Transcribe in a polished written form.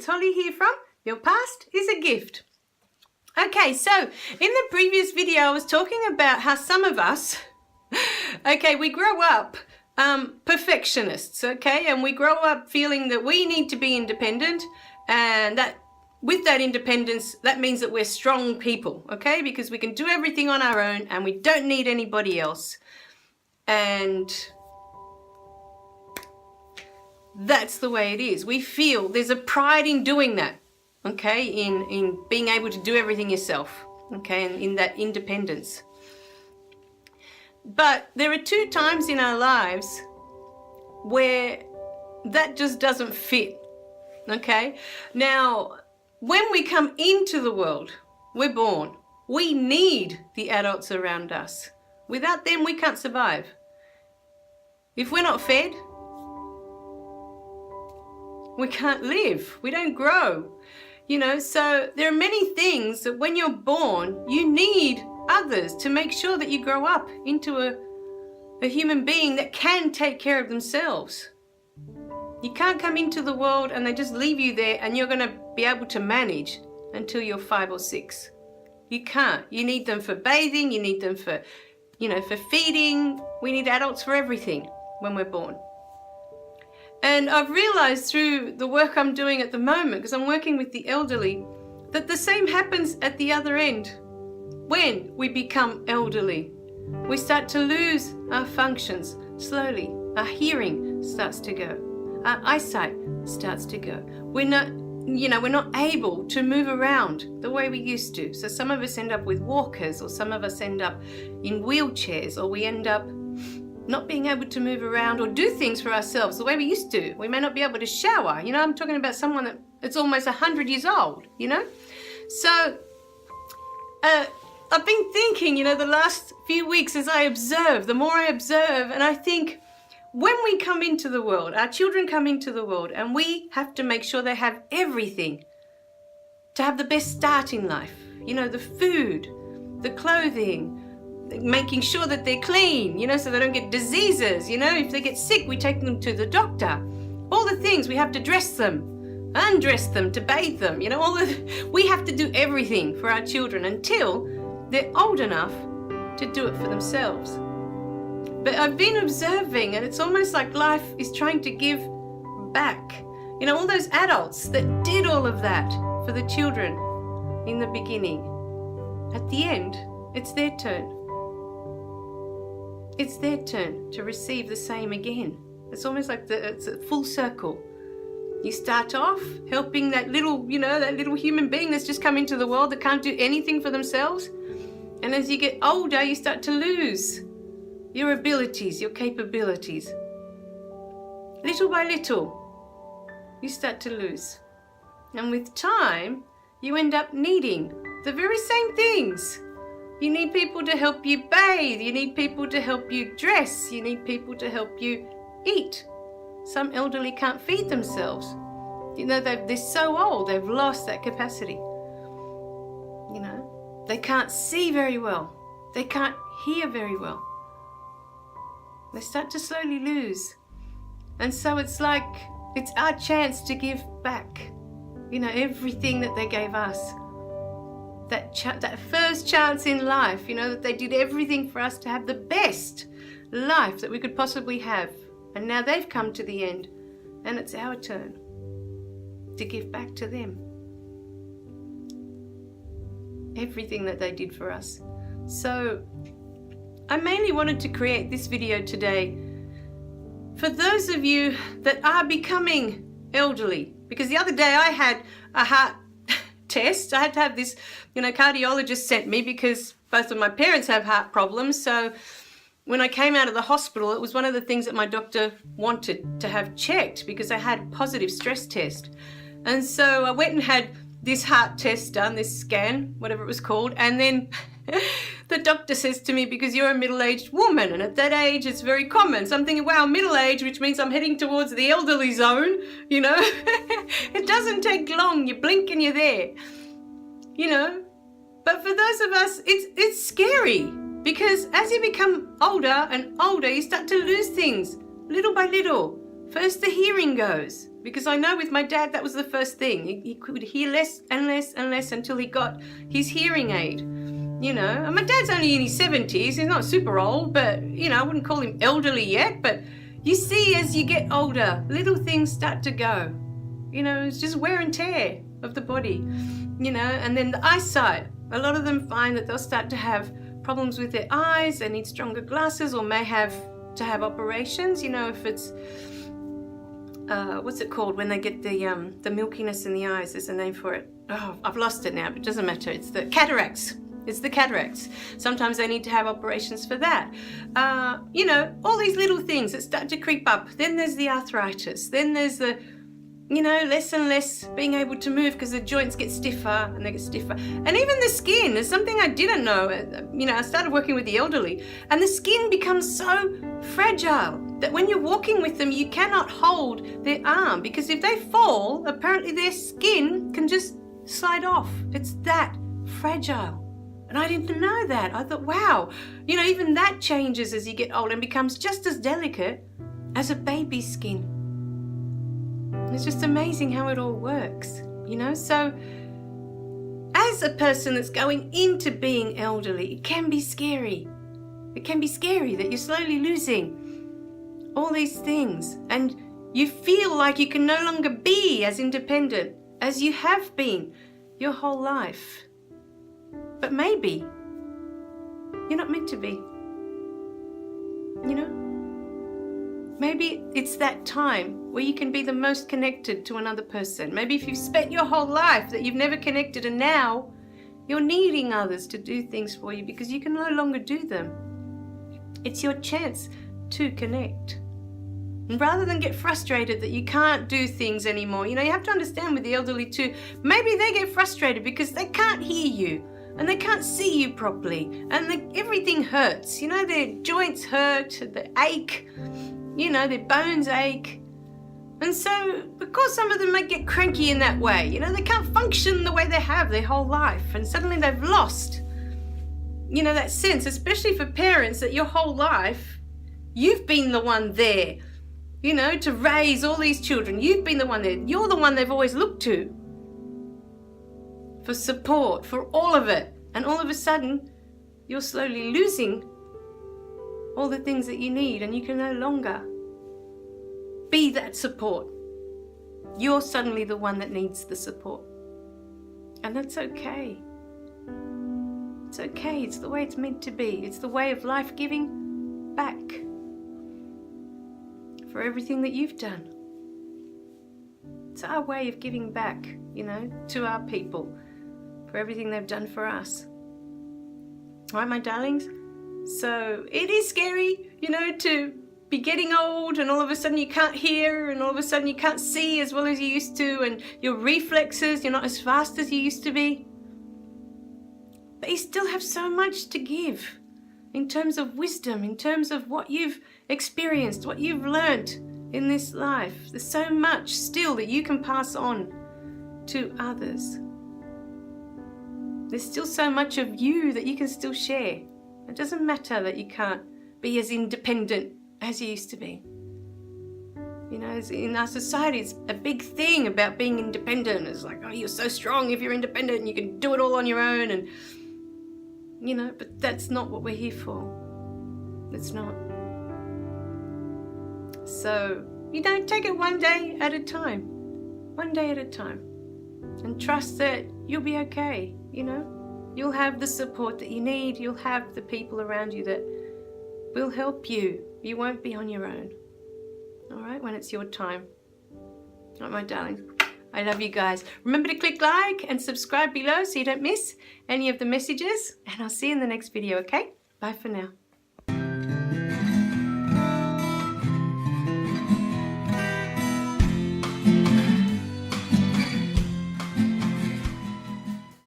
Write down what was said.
it's Holly here from Your Past is a Gift. Okay, so in the previous video I was talking about how some of us, okay, we grow up perfectionists, okay, and we grow up feeling that we need to be independent, and that with that independence, that means that we're strong people, okay, because we can do everything on our own and we don't need anybody else. And that's the way it is. We feel there's a pride in doing that, okay, in being able to do everything yourself, okay, and in that independence. But there are two times in our lives where that just doesn't fit, okay? Now, when we come into the world, we're born. We need the adults around us. Without them, we can't survive. If we're not fed, we can't live. We don't grow. You know, so there are many things that when you're born, you need others to make sure that you grow up into a human being that can take care of themselves. You can't come into the world and they just leave you there and you're going to be able to manage until you're 5 or 6. You can't. You need them for bathing. You need them for, you know, for feeding. We need adults for everything when we're born. And I've realized through the work I'm doing at the moment, because I'm working with the elderly, that the same happens at the other end. When we become elderly, we start to lose our functions slowly. Our hearing starts to go. Our eyesight starts to go. We're not able to move around the way we used to. So some of us end up with walkers, or some of us end up in wheelchairs, or we end up not being able to move around or do things for ourselves the way we used to. We may not be able to shower. You know, I'm talking about someone that's almost 100 years old, you know? So I've been thinking, you know, the last few weeks as I observe, the more I observe, and I think when we come into the world, our children come into the world, and we have to make sure they have everything to have the best start in life. You know, the food, the clothing, making sure that they're clean, you know, so they don't get diseases. You know, if they get sick, we take them to the doctor. All the things, we have to dress them, undress them, to bathe them, you know, we have to do everything for our children until they're old enough to do it for themselves. But I've been observing, and it's almost like life is trying to give back. You know, all those adults that did all of that for the children in the beginning, at the end, it's their turn. It's their turn to receive the same again. It's almost like it's a full circle. You start off helping that little, you know, that little human being that's just come into the world that can't do anything for themselves. And as you get older, you start to lose your abilities, your capabilities. Little by little, you start to lose. And with time, you end up needing the very same things. You need people to help you bathe. You need people to help you dress. You need people to help you eat. Some elderly can't feed themselves. You know, they're so old, they've lost that capacity. You know, they can't see very well. They can't hear very well. They start to slowly lose. And so it's like, it's our chance to give back, you know, everything that they gave us. That first chance in life, you know, that they did everything for us to have the best life that we could possibly have. And now they've come to the end, and it's our turn to give back to them everything that they did for us. So I mainly wanted to create this video today for those of you that are becoming elderly, because the other day I had a heart test. I had to have this, you know, cardiologist sent me because both of my parents have heart problems. So when I came out of the hospital, it was one of the things that my doctor wanted to have checked because I had a positive stress test. And so I went and had this heart test done, this scan, whatever it was called. And then the doctor says to me, because you're a middle-aged woman, and at that age it's very common. So I'm thinking, wow, middle age, which means I'm heading towards the elderly zone, you know. It doesn't take long, you blink and you're there, you know. But for those of us, it's scary, because as you become older and older, you start to lose things little by little. First the hearing goes, Because I know with my dad, that was the first thing. He could hear less and less and less until he got his hearing aid, you know. And my dad's only in his 70s. He's not super old, but, you know, I wouldn't call him elderly yet. But you see, as you get older, little things start to go. You know, it's just wear and tear of the body, you know. And then the eyesight. A lot of them find that they'll start to have problems with their eyes. They need stronger glasses, or may have to have operations, you know, if it's... what's it called when they get the milkiness in the eyes? There's a name for it. Oh, I've lost it now, but it doesn't matter. It's the cataracts. It's the cataracts. Sometimes they need to have operations for that. You know, all these little things that start to creep up. Then there's the arthritis. Then there's the, you know, less and less being able to move because the joints get stiffer and they get stiffer. And even the skin is something I didn't know. You know, I started working with the elderly, and the skin becomes so fragile that when you're walking with them, you cannot hold their arm, because if they fall, apparently their skin can just slide off. It's that fragile. And I didn't know that. I thought, wow, you know, even that changes as you get older and becomes just as delicate as a baby's skin. It's just amazing how it all works, you know. So as a person that's going into being elderly, it can be scary. It can be scary that you're slowly losing all these things, and you feel like you can no longer be as independent as you have been your whole life. But maybe you're not meant to be, you know? Maybe it's that time where you can be the most connected to another person. Maybe if you've spent your whole life that you've never connected, and now you're needing others to do things for you because you can no longer do them. It's your chance to connect. And rather than get frustrated that you can't do things anymore, you know, you have to understand with the elderly too, maybe they get frustrated because they can't hear you and they can't see you properly, and everything hurts. You know, their joints hurt, they ache, you know, their bones ache. And so, because some of them might get cranky in that way, you know, they can't function the way they have their whole life, and suddenly they've lost, you know, that sense, especially for parents, that your whole life, you've been the one there, you know, to raise all these children. You've been the one there. You're the one they've always looked to for support, for all of it. And all of a sudden, you're slowly losing all the things that you need, and you can no longer be that support. You're suddenly the one that needs the support. And that's okay. It's okay. It's the way it's meant to be. It's the way of life giving back for everything that you've done. It's our way of giving back, you know, to our people for everything they've done for us. All right, my darlings? So it is scary, you know, to be getting old and all of a sudden you can't hear and all of a sudden you can't see as well as you used to, and your reflexes, you're not as fast as you used to be. But you still have so much to give in terms of wisdom, in terms of what you've experienced, what you've learnt in this life. There's so much still that you can pass on to others. There's still so much of you that you can still share. It doesn't matter that you can't be as independent as you used to be. You know, in our society, it's a big thing about being independent. It's like, oh, you're so strong if you're independent and you can do it all on your own. And, you know, but that's not what we're here for. It's not. So, you know, take it one day at a time. One day at a time. And trust that you'll be okay, you know. You'll have the support that you need. You'll have the people around you that will help you. You won't be on your own. All right, when it's your time. All right, my darlings. I love you guys. Remember to click like and subscribe below so you don't miss any of the messages. And I'll see you in the next video, okay? Bye for now.